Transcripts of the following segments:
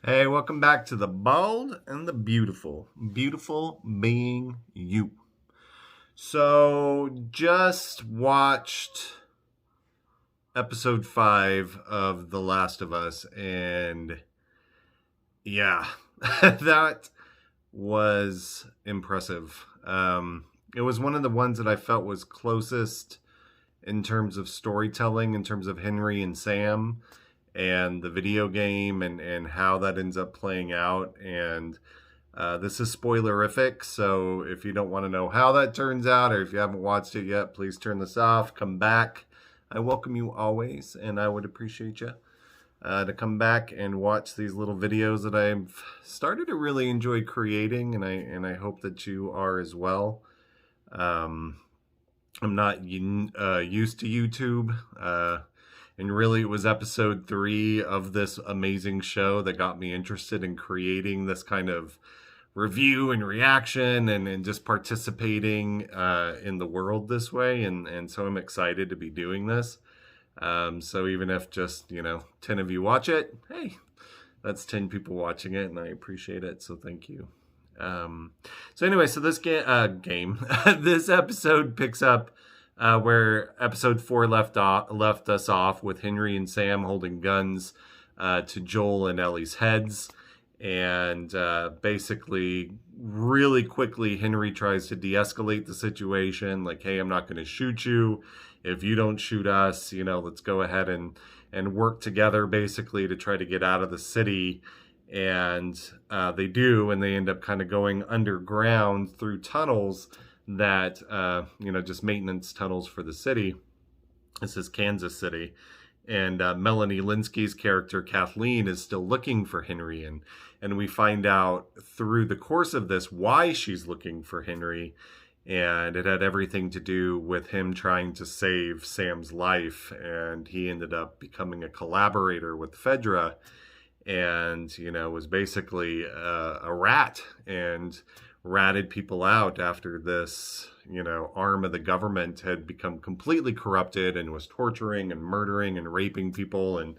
Hey, welcome back to the Bald and the Beautiful. Beautiful being you. So, just watched episode 5 of The Last of Us, and yeah, that was impressive. It was one of the ones that I felt was closest in terms of storytelling, in terms of Henry and Sam and the video game and how that ends up playing out. And this is spoilerific, so if you don't want to know how that turns out, or if you haven't watched it yet, please turn this off, come back. I welcome you always, and I would appreciate you to come back and watch these little videos that I've started to really enjoy creating, and I hope that you are as well. I'm not used to YouTube, and really it was episode 3 of this amazing show that got me interested in creating this kind of review and reaction and just participating in the world this way. And so I'm excited to be doing this. So even if just, 10 of you watch it, hey, that's 10 people watching it, and I appreciate it. So thank you. So anyway, so this game, this episode picks up where episode 4 left us off with Henry and Sam holding guns to Joel and Ellie's heads. And basically, really quickly, Henry tries to de-escalate the situation. Like, hey, I'm not going to shoot you. If you don't shoot us, let's go ahead and work together, basically, to try to get out of the city. And they do, and they end up kind of going underground through tunnels that, just maintenance tunnels for the city. This is Kansas City. And Melanie Linsky's character, Kathleen, is still looking for Henry. And we find out through the course of this why she's looking for Henry. And it had everything to do with him trying to save Sam's life. And he ended up becoming a collaborator with Fedra and, was basically a rat and ratted people out after this, arm of the government had become completely corrupted and was torturing and murdering and raping people and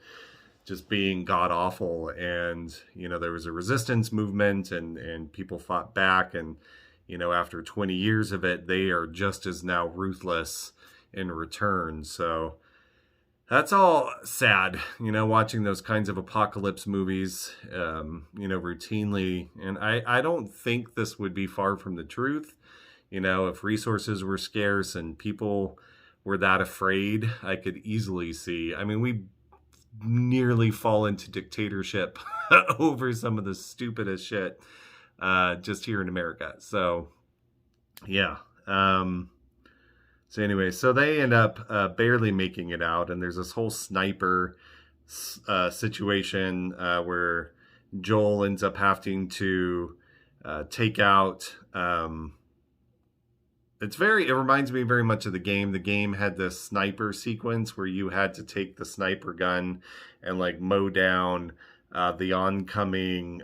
just being god awful. And, there was a resistance movement and people fought back. And, after 20 years of it, they are just as now ruthless in return. So that's all sad, watching those kinds of apocalypse movies, routinely. And I don't think this would be far from the truth. If resources were scarce and people were that afraid, I could easily see. I mean, we nearly fall into dictatorship over some of the stupidest shit just here in America. So, yeah. So anyway, so they end up barely making it out, and there's this whole sniper situation where Joel ends up having to take out. It reminds me very much of the game. The game had this sniper sequence where you had to take the sniper gun and like mow down the oncoming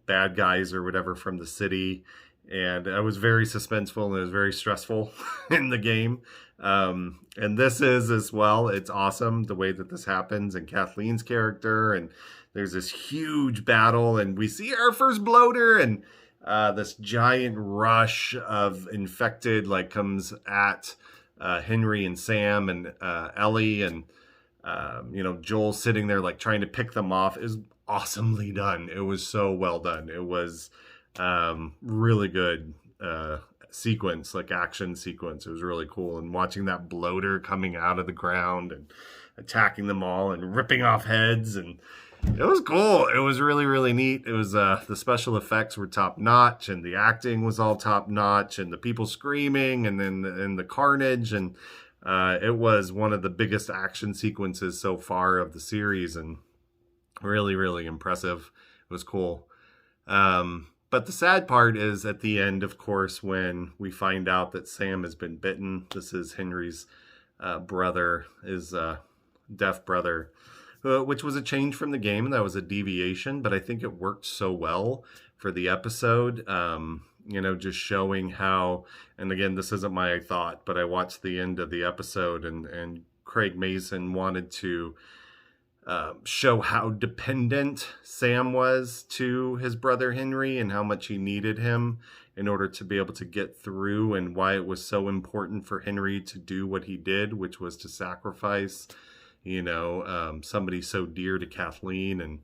bad guys or whatever from the city. And it was very suspenseful and it was very stressful in the game. And this is as well. It's awesome the way that this happens and Kathleen's character. And there's this huge battle and we see our first bloater and this giant rush of infected comes at Henry and Sam and Ellie and, Joel sitting there trying to pick them off is awesomely done. It was so well done. It was really good sequence, action sequence. It was really cool. And watching that bloater coming out of the ground and attacking them all and ripping off heads, and it was cool. It was really, really neat. It was the special effects were top notch and the acting was all top notch and the people screaming and then the carnage, and it was one of the biggest action sequences so far of the series and really, really impressive. It was cool. But the sad part is at the end, of course, when we find out that Sam has been bitten. This is Henry's brother, his deaf brother, which was a change from the game. That was a deviation, but I think it worked so well for the episode. Just showing how, and again, this isn't my thought, but I watched the end of the episode and Craig Mazin wanted to show how dependent Sam was to his brother Henry and how much he needed him in order to be able to get through, and why it was so important for Henry to do what he did, which was to sacrifice, somebody so dear to Kathleen.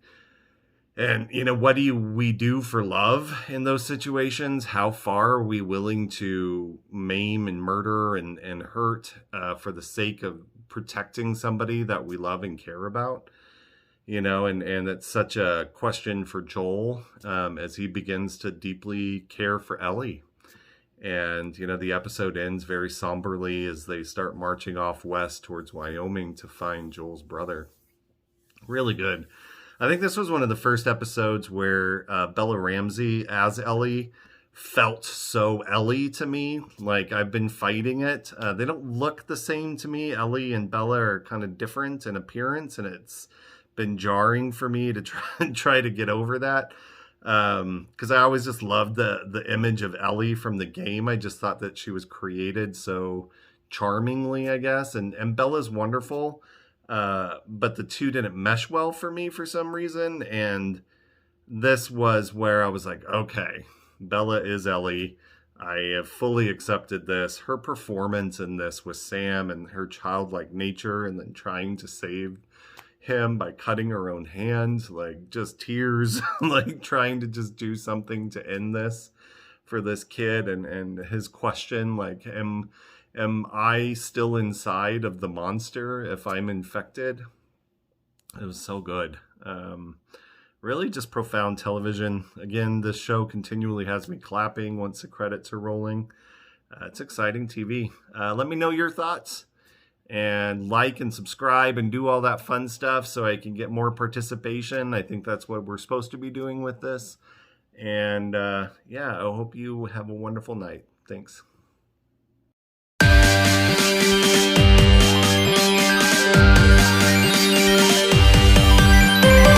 And what do we do for love in those situations? How far are we willing to maim and murder and hurt for the sake of protecting somebody that we love and care about? And it's such a question for Joel as he begins to deeply care for Ellie. And, the episode ends very somberly as they start marching off west towards Wyoming to find Joel's brother. Really good. I think this was one of the first episodes where Bella Ramsey as Ellie felt so Ellie to me. Like, I've been fighting it. They don't look the same to me. Ellie and Bella are kind of different in appearance, and it's been jarring for me to try to get over that. Because I always just loved the image of Ellie from the game. I just thought that she was created so charmingly, I guess. And Bella's wonderful. But the two didn't mesh well for me for some reason. And this was where I was like, okay, Bella is Ellie. I have fully accepted this. Her performance in this with Sam and her childlike nature, and then trying to save him by cutting her own hand, like just tears, like trying to just do something to end this for this kid, and his question, like, am I still inside of the monster if I'm infected? It was so good. Really just profound television. Again, this show continually has me clapping once the credits are rolling. It's exciting TV. Let me know your thoughts, and like and subscribe and do all that fun stuff so I can get more participation. I think that's what we're supposed to be doing with this. And I hope you have a wonderful night. Thanks.